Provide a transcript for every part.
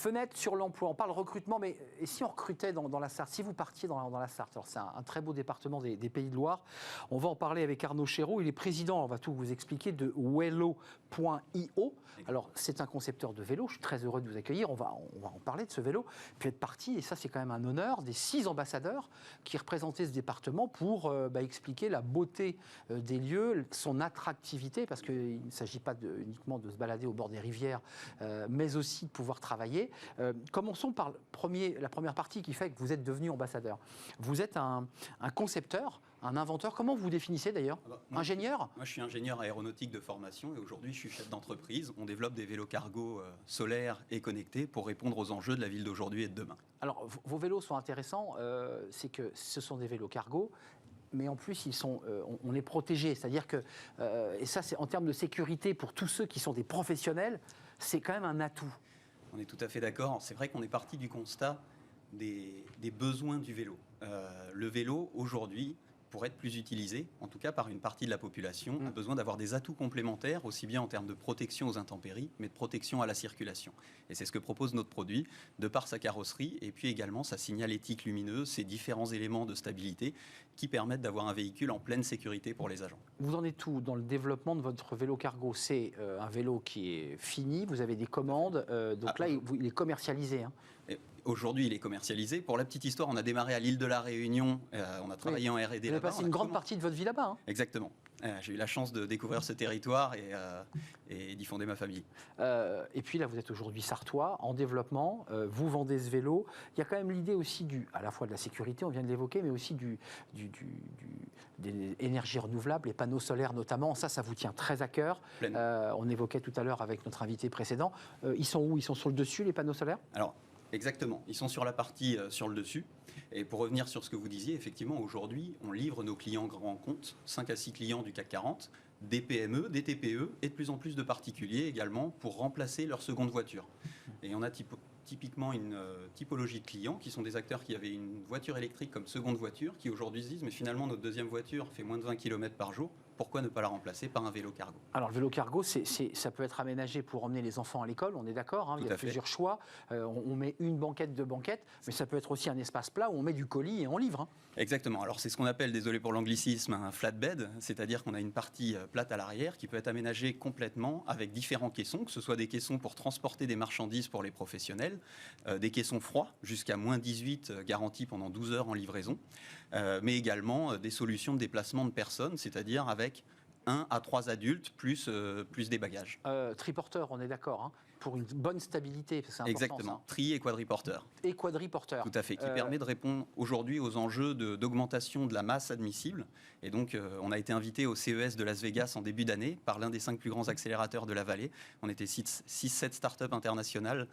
fenêtre sur l'emploi, on parle recrutement, mais et si on recrutait dans la Sarthe, si vous partiez dans la Sarthe, alors c'est un très beau département des Pays de Loire, on va en parler avec Arnaud Chéreau, il est président, on va tout vous expliquer, de Wello.io. Alors c'est un concepteur de vélo, je suis très heureux de vous accueillir, on va en parler de ce vélo, puis être parti, et ça c'est quand même un honneur, des 6 ambassadeurs qui représentaient ce département pour expliquer la beauté des lieux, son attractivité, parce qu'il ne s'agit pas uniquement de se balader au bord des rivières, mais aussi de pouvoir travailler. Commençons par la première partie qui fait que vous êtes devenu ambassadeur. Vous êtes un concepteur, un inventeur. Comment vous vous définissez d'ailleurs? Ingénieur? Moi, je suis ingénieur aéronautique de formation et aujourd'hui, je suis chef d'entreprise. On développe des vélos cargo solaires et connectés pour répondre aux enjeux de la ville d'aujourd'hui et de demain. Alors, vos vélos sont intéressants. C'est que ce sont des vélos cargo. Mais en plus, on est protégé. C'est-à-dire que, et ça, c'est en termes de sécurité pour tous ceux qui sont des professionnels, c'est quand même un atout. On est tout à fait d'accord. C'est vrai qu'on est parti du constat des besoins du vélo. Le vélo, aujourd'hui, pour être plus utilisé, en tout cas par une partie de la population, a besoin d'avoir des atouts complémentaires, aussi bien en termes de protection aux intempéries, mais de protection à la circulation. Et c'est ce que propose notre produit, de par sa carrosserie, et puis également sa signalétique lumineuse, ces différents éléments de stabilité qui permettent d'avoir un véhicule en pleine sécurité pour les agents. Vous en êtes où dans le développement de votre vélo cargo? C'est un vélo qui est fini, vous avez des commandes, donc là, il est commercialisé. Hein. Aujourd'hui, il est commercialisé. Pour la petite histoire, on a démarré à l'île de la Réunion. On a travaillé en R&D là-bas. Vous avez passé une grande partie de votre vie là-bas. Hein. Exactement. J'ai eu la chance de découvrir ce territoire et d'y fonder ma famille. Et puis là, vous êtes aujourd'hui sartois, en développement. Vous vendez ce vélo. Il y a quand même l'idée aussi à la fois de la sécurité, on vient de l'évoquer, mais aussi des énergies renouvelables, les panneaux solaires notamment. Ça vous tient très à cœur. On évoquait tout à l'heure avec notre invité précédent. Ils sont où? Ils sont sur le dessus, les panneaux solaires? Alors, exactement. Ils sont sur la partie sur le dessus. Et pour revenir sur ce que vous disiez, effectivement, aujourd'hui, on livre nos clients grands comptes, 5 à 6 clients du CAC 40, des PME, des TPE et de plus en plus de particuliers également pour remplacer leur seconde voiture. Et on a typiquement une typologie de clients qui sont des acteurs qui avaient une voiture électrique comme seconde voiture, qui aujourd'hui se disent mais finalement notre deuxième voiture fait moins de 20 km par jour, pourquoi ne pas la remplacer par un vélo cargo? Alors le vélo cargo, ça peut être aménagé pour emmener les enfants à l'école, on est d'accord, hein, il y a plusieurs choix, on met une banquette, 2 banquettes, mais ça peut être aussi un espace plat où on met du colis et on livre. Hein. Exactement, alors c'est ce qu'on appelle, désolé pour l'anglicisme, un flatbed, c'est-à-dire qu'on a une partie plate à l'arrière qui peut être aménagée complètement avec différents caissons, que ce soit des caissons pour transporter des marchandises pour les professionnels, des caissons froids jusqu'à moins 18 garantis pendant 12 heures en livraison, mais également des solutions de déplacement de personnes, c'est-à-dire avec 1 à 3 adultes plus des bagages. Triporteur, on est d'accord, hein, pour une bonne stabilité, c'est important. Exactement, ça. tri et quadriporteur. Et quadriporteur. Tout à fait, qui permet de répondre aujourd'hui aux enjeux d'augmentation de la masse admissible. Et donc, on a été invité au CES de Las Vegas en début d'année par l'un des 5 plus grands accélérateurs de la vallée. On était 6-7 startups internationales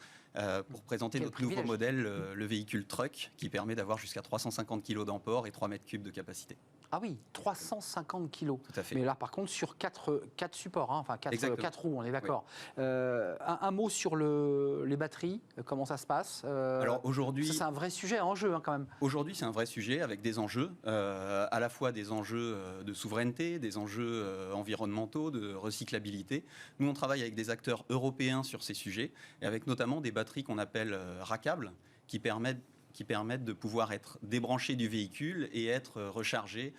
pour présenter notre nouveau modèle, le véhicule truck, qui permet d'avoir jusqu'à 350 kg d'emport et 3 mètres cubes de capacité. Ah oui, 350 kilos. Tout à fait. Mais là, par contre, sur 4 supports, hein, enfin 4 roues, on est d'accord. Oui. Un mot sur les batteries, comment ça se passe? Alors aujourd'hui, c'est un vrai sujet, un enjeu hein, quand même. Aujourd'hui, c'est un vrai sujet avec des enjeux, à la fois des enjeux de souveraineté, des enjeux environnementaux, de recyclabilité. Nous, on travaille avec des acteurs européens sur ces sujets, et avec notamment des batteries qu'on appelle rackables, qui permettent de pouvoir être débranchées du véhicule et être rechargées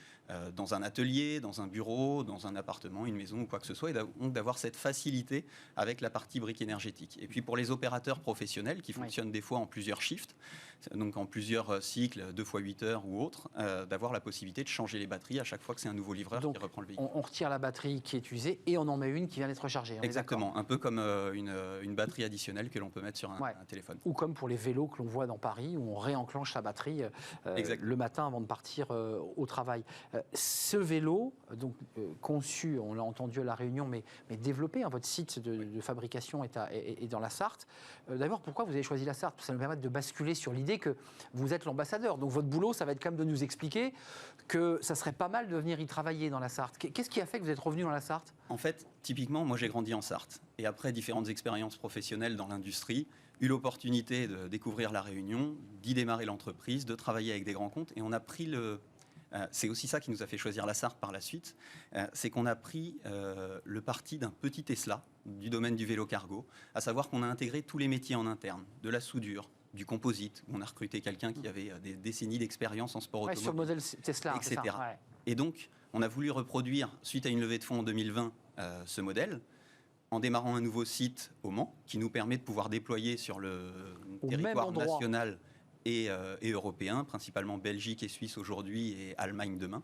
dans un atelier, dans un bureau, dans un appartement, une maison ou quoi que ce soit, et donc d'avoir cette facilité avec la partie brique énergétique. Et puis pour les opérateurs professionnels qui fonctionnent des fois en plusieurs shifts, donc en plusieurs cycles, 2 fois 8 heures ou autres, d'avoir la possibilité de changer les batteries à chaque fois que c'est un nouveau livreur qui reprend le véhicule. On retire la batterie qui est utilisée et on en met une qui vient d'être rechargée. Exactement, un peu comme une batterie additionnelle que l'on peut mettre sur un téléphone. Ou comme pour les vélos que l'on voit dans Paris, où on réenclenche la batterie le matin avant de partir au travail. Ce vélo, donc conçu, on l'a entendu à La Réunion, mais développé, hein, votre site de fabrication est dans la Sarthe. D'abord, pourquoi vous avez choisi la Sarthe? Parce que ça nous permet de basculer sur l'idée que vous êtes l'ambassadeur. Donc votre boulot, ça va être quand même de nous expliquer que ça serait pas mal de venir y travailler dans la Sarthe. Qu'est-ce qui a fait que vous êtes revenu dans la Sarthe? En fait, typiquement, moi j'ai grandi en Sarthe. Et après différentes expériences professionnelles dans l'industrie, eu l'opportunité de découvrir La Réunion, d'y démarrer l'entreprise, de travailler avec des grands comptes. Et on a pris C'est aussi ça qui nous a fait choisir la Sarthe par la suite. C'est qu'on a pris le parti d'un petit Tesla du domaine du vélo cargo, à savoir qu'on a intégré tous les métiers en interne, de la soudure, du composite, où on a recruté quelqu'un qui avait des décennies d'expérience en sport automobile. Sur le modèle Tesla, etc. c'est ça, ouais. Et donc, on a voulu reproduire, suite à une levée de fonds en 2020, ce modèle, en démarrant un nouveau site au Mans, qui nous permet de pouvoir déployer sur le territoire national et européen, principalement Belgique et Suisse aujourd'hui et Allemagne demain,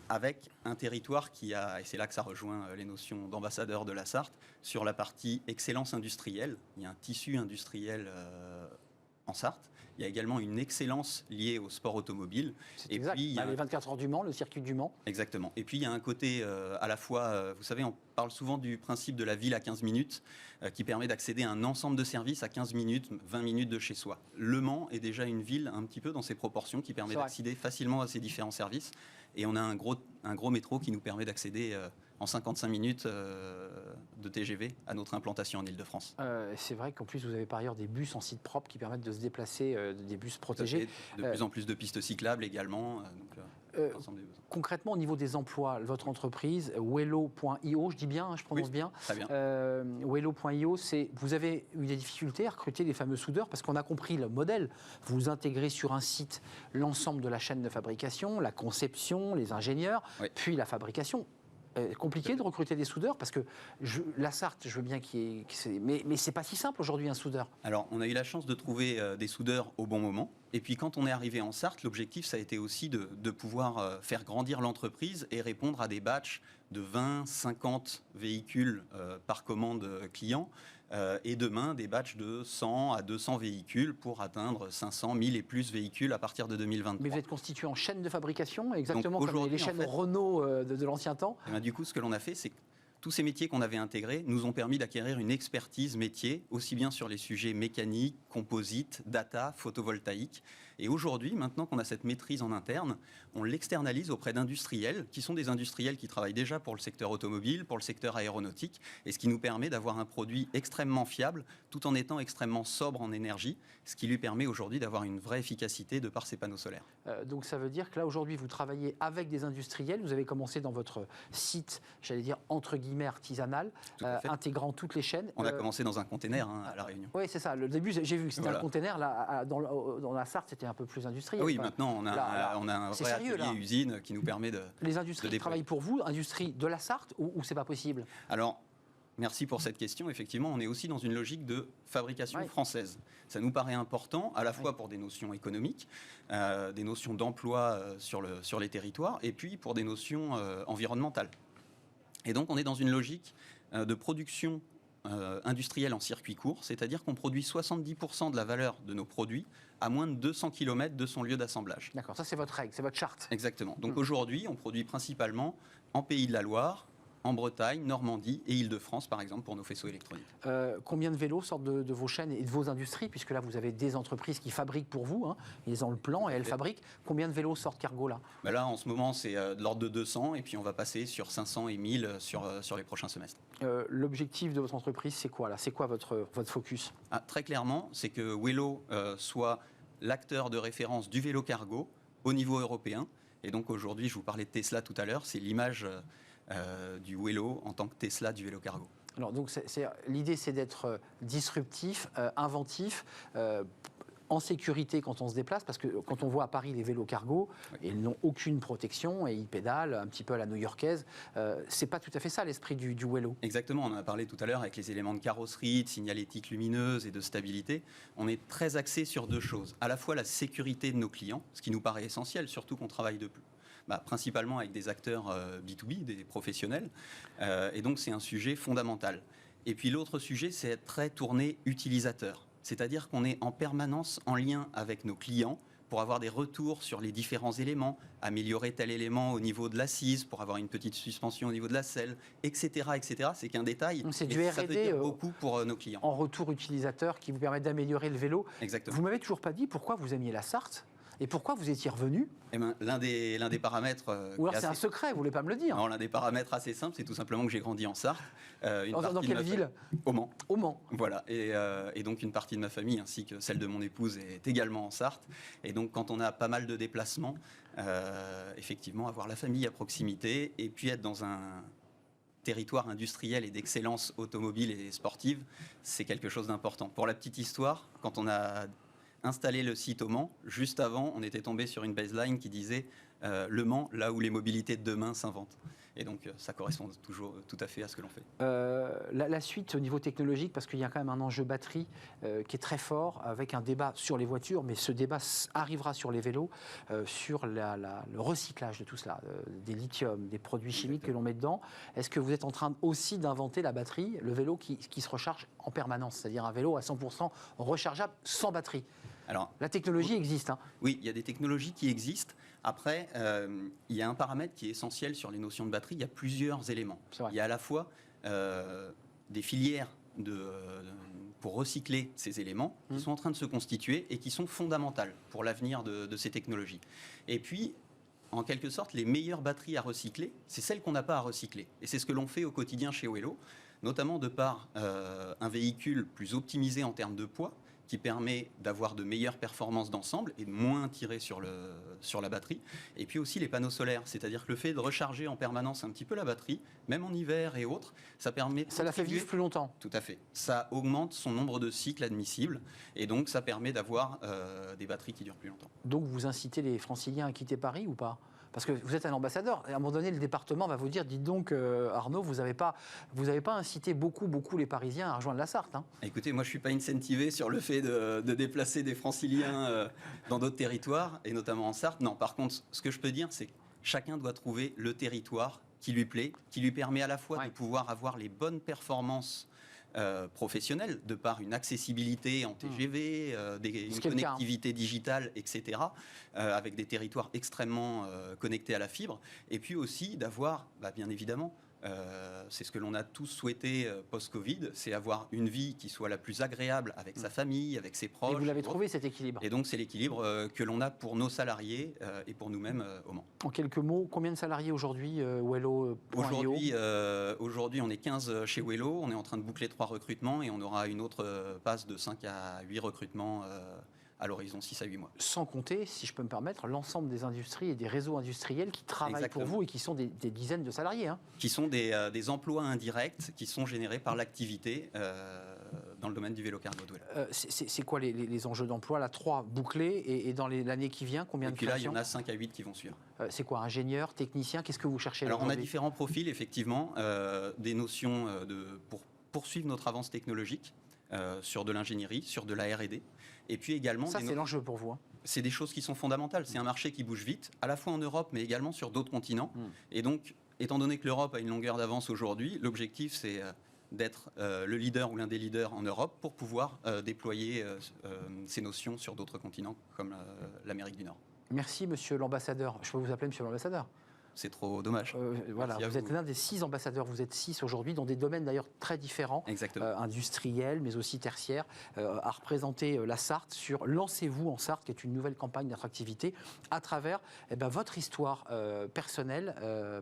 avec un territoire qui a, et c'est là que ça rejoint les notions d'ambassadeur de la Sarthe, sur la partie excellence industrielle. Il y a un tissu industriel en Sarthe. Il y a également une excellence liée au sport automobile. C'est exact. Puis, il y a les 24 heures du Mans, le circuit du Mans. Exactement. Et puis, il y a un côté à la fois, vous savez, on parle souvent du principe de la ville à 15 minutes, qui permet d'accéder à un ensemble de services à 15 minutes, 20 minutes de chez soi. Le Mans est déjà une ville un petit peu dans ses proportions, qui permet d'accéder facilement à ces différents services. Et on a un gros métro qui nous permet d'accéder en 55 minutes de TGV à notre implantation en Île-de-France. C'est vrai qu'en plus, vous avez par ailleurs des bus en site propre qui permettent de se déplacer, des bus protégés. De plus en plus de pistes cyclables également. Concrètement, au niveau des emplois, votre entreprise, Wello.io, je dis bien, je prononce bien. Très bien. Wello.io, vous avez eu des difficultés à recruter des fameux soudeurs parce qu'on a compris le modèle. Vous intégrez sur un site l'ensemble de la chaîne de fabrication, la conception, les ingénieurs, puis la fabrication. Compliqué de recruter des soudeurs parce que la Sarthe, je veux bien mais c'est pas si simple aujourd'hui un soudeur. Alors on a eu la chance de trouver des soudeurs au bon moment et puis quand on est arrivé en Sarthe, l'objectif ça a été aussi de pouvoir faire grandir l'entreprise et répondre à des batchs de 20-50 véhicules par commande client et demain des batchs de 100 à 200 véhicules pour atteindre 500, 1000 et plus véhicules à partir de 2023. Mais vous êtes constitué en chaîne de fabrication, exactement comme les chaînes Renault de l'ancien temps. Et bien, du coup, ce que l'on a fait, c'est que tous ces métiers qu'on avait intégrés nous ont permis d'acquérir une expertise métier, aussi bien sur les sujets mécaniques, composites, data, photovoltaïque. Et aujourd'hui, maintenant qu'on a cette maîtrise en interne, on l'externalise auprès d'industriels, qui sont des industriels qui travaillent déjà pour le secteur automobile, pour le secteur aéronautique, et ce qui nous permet d'avoir un produit extrêmement fiable, tout en étant extrêmement sobre en énergie, ce qui lui permet aujourd'hui d'avoir une vraie efficacité de par ses panneaux solaires. Donc ça veut dire que là, aujourd'hui, vous travaillez avec des industriels, vous avez commencé dans votre site, j'allais dire, entre guillemets, artisanal, intégrant toutes les chaînes. On a commencé dans un container à La Réunion. Oui, c'est ça. Le début, j'ai vu que c'était un container. Là, dans la Sarthe, c'était un peu plus industriel. Oui, maintenant, on a un vrai atelier-usine qui nous permet de... Les industries qui travaillent pour vous, industries de la Sarthe, ou c'est pas possible? Alors, merci pour cette question. Effectivement, on est aussi dans une logique de fabrication française. Ça nous paraît important, à la fois pour des notions économiques, des notions d'emploi sur les territoires, et puis pour des notions environnementales. Et donc, on est dans une logique de production industrielle en circuit court, c'est-à-dire qu'on produit 70% de la valeur de nos produits à moins de 200 km de son lieu d'assemblage. D'accord, ça c'est votre règle, c'est votre charte. Exactement. Donc aujourd'hui, on produit principalement en Pays de la Loire, en Bretagne, Normandie et Île-de-France, par exemple, pour nos faisceaux électroniques. Combien de vélos sortent de vos chaînes et de vos industries, puisque là, vous avez des entreprises qui fabriquent pour vous, ils ont le plan et elles fabriquent. Combien de vélos sortent Cargo, là? Là, en ce moment, c'est de l'ordre de 200, et puis on va passer sur 500 et 1000 sur les prochains semestres. L'objectif de votre entreprise, c'est quoi, là? C'est quoi votre focus? Très clairement, c'est que Wello soit l'acteur de référence du vélo cargo au niveau européen. Et donc, aujourd'hui, je vous parlais de Tesla tout à l'heure, c'est l'image... du Wello en tant que Tesla du vélo cargo. Alors donc l'idée c'est d'être disruptif, inventif, en sécurité quand on se déplace, parce que quand on voit à Paris les vélos cargo, ils n'ont aucune protection et ils pédalent un petit peu à la new-yorkaise. C'est pas tout à fait ça l'esprit du Wello. Exactement, on en a parlé tout à l'heure avec les éléments de carrosserie, de signalétique lumineuse et de stabilité. On est très axé sur deux choses. À la fois la sécurité de nos clients, ce qui nous paraît essentiel, surtout qu'on travaille principalement avec des acteurs B2B, des professionnels. Et donc, c'est un sujet fondamental. Et puis, l'autre sujet, c'est être très tourné utilisateur. C'est-à-dire qu'on est en permanence en lien avec nos clients pour avoir des retours sur les différents éléments, améliorer tel élément au niveau de l'assise, pour avoir une petite suspension au niveau de la selle, etc. etc. C'est qu'un détail, c'est du mais R&D, ça veut dire beaucoup pour nos clients. En retour utilisateur qui vous permet d'améliorer le vélo. Exactement. Vous m'avez toujours pas dit pourquoi vous aimiez la Sarthe Et pourquoi vous étiez revenu? Eh ben, l'un des paramètres... Ou alors c'est un secret, vous voulez pas me le dire? Non, l'un des paramètres assez simples, c'est tout simplement que j'ai grandi en Sarthe. Dans quelle ville? Au Mans. Au Mans. Voilà, et donc une partie de ma famille ainsi que celle de mon épouse est également en Sarthe. Et donc quand on a pas mal de déplacements, effectivement avoir la famille à proximité et puis être dans un territoire industriel et d'excellence automobile et sportive, c'est quelque chose d'important. Pour la petite histoire, quand on a installé le site au Mans, juste avant, on était tombé sur une baseline qui disait Le Mans, là où les mobilités de demain s'inventent. Et donc, ça correspond toujours tout à fait à ce que l'on fait. La suite au niveau technologique, parce qu'il y a quand même un enjeu batterie qui est très fort, avec un débat sur les voitures, mais ce débat arrivera sur les vélos, sur le recyclage de tout cela, des lithiums, des produits chimiques que l'on met dedans. Est-ce que vous êtes en train aussi d'inventer la batterie, le vélo qui se recharge en permanence, c'est-à-dire un vélo à 100% rechargeable sans batterie? Alors, la technologie existe. Oui, il y a des technologies qui existent. Après, il y a un paramètre qui est essentiel sur les notions de batterie. Il y a plusieurs éléments. Il y a à la fois des filières pour recycler ces éléments qui sont en train de se constituer et qui sont fondamentales pour l'avenir de ces technologies. Et puis, en quelque sorte, les meilleures batteries à recycler, c'est celles qu'on n'a pas à recycler. Et c'est ce que l'on fait au quotidien chez Wello, notamment de par un véhicule plus optimisé en termes de poids, qui permet d'avoir de meilleures performances d'ensemble et de moins tirer sur la batterie. Et puis aussi les panneaux solaires, c'est-à-dire que le fait de recharger en permanence un petit peu la batterie, même en hiver et autres, ça permet... Ça la fait vivre plus longtemps. Tout à fait. Ça augmente son nombre de cycles admissibles et donc ça permet d'avoir des batteries qui durent plus longtemps. Donc vous incitez les Franciliens à quitter Paris ou pas ? Parce que vous êtes un ambassadeur. Et à un moment donné, le département va vous dire, dites donc, Arnaud, vous n'avez pas incité beaucoup les Parisiens à rejoindre la Sarthe. Écoutez, moi, je ne suis pas incentivé sur le fait de déplacer des Franciliens dans d'autres territoires, et notamment en Sarthe. Non, par contre, ce que je peux dire, c'est que chacun doit trouver le territoire qui lui plaît, qui lui permet à la fois de pouvoir avoir les bonnes performances professionnelle, de par une accessibilité en TGV, une connectivité digitale, etc., avec des territoires extrêmement connectés à la fibre, et puis aussi d'avoir, bien évidemment, c'est ce que l'on a tous souhaité post-Covid, c'est avoir une vie qui soit la plus agréable avec sa famille, avec ses proches. Et vous l'avez trouvé cet équilibre. Et donc c'est l'équilibre que l'on a pour nos salariés et pour nous-mêmes au Mans. En quelques mots, combien de salariés aujourd'hui Aujourd'hui, on est 15 chez Wello, on est en train de boucler 3 recrutements et on aura une autre passe de 5 à 8 recrutements à l'horizon 6 à 8 mois. Sans compter, si je peux me permettre, l'ensemble des industries et des réseaux industriels qui travaillent pour vous et qui sont des dizaines de salariés. Qui sont des emplois indirects qui sont générés par l'activité dans le domaine du vélo cargo de Wello. C'est quoi les enjeux d'emploi? Là, 3 bouclés et dans l'année qui vient, combien de créations? Et puis là, il y en a 5 à 8 qui vont suivre. C'est quoi, ingénieur, technicien? Qu'est-ce que vous cherchez? Alors, on a différents profils, effectivement, des notions pour poursuivre notre avance technologique sur de l'ingénierie, sur de la R&D. Et puis également... Ça, c'est l'enjeu pour vous. C'est des choses qui sont fondamentales. C'est un marché qui bouge vite, à la fois en Europe, mais également sur d'autres continents. Et donc, étant donné que l'Europe a une longueur d'avance aujourd'hui, l'objectif, c'est d'être le leader ou l'un des leaders en Europe pour pouvoir déployer ces notions sur d'autres continents comme l'Amérique du Nord. Merci, monsieur l'ambassadeur. Je peux vous appeler monsieur l'ambassadeur? C'est trop dommage. Voilà, vous êtes l'un des 6 ambassadeurs, vous êtes 6 aujourd'hui, dans des domaines d'ailleurs très différents, industriels, mais aussi tertiaires, à représenter la Sarthe sur Lancez-vous en Sarthe, qui est une nouvelle campagne d'attractivité, à travers votre histoire personnelle,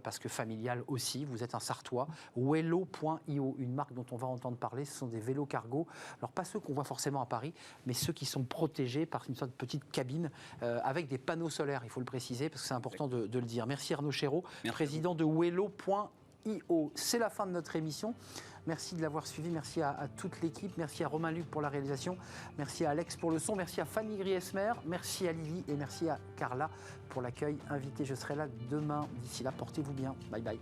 parce que familiale aussi, vous êtes un Sartois, Wello.io, une marque dont on va entendre parler, ce sont des vélos cargo, alors pas ceux qu'on voit forcément à Paris, mais ceux qui sont protégés par une sorte de petite cabine, avec des panneaux solaires, il faut le préciser, parce que c'est important de le dire. Merci Arnaud Chéreau, président de Wello.io. C'est la fin de notre émission. Merci de l'avoir suivi. Merci à toute l'équipe. Merci à Romain Luc pour la réalisation. Merci à Alex pour le son. Merci à Fanny Griesmer. Merci à Lily et merci à Carla pour l'accueil invité. Je serai là demain. D'ici là, portez-vous bien. Bye bye.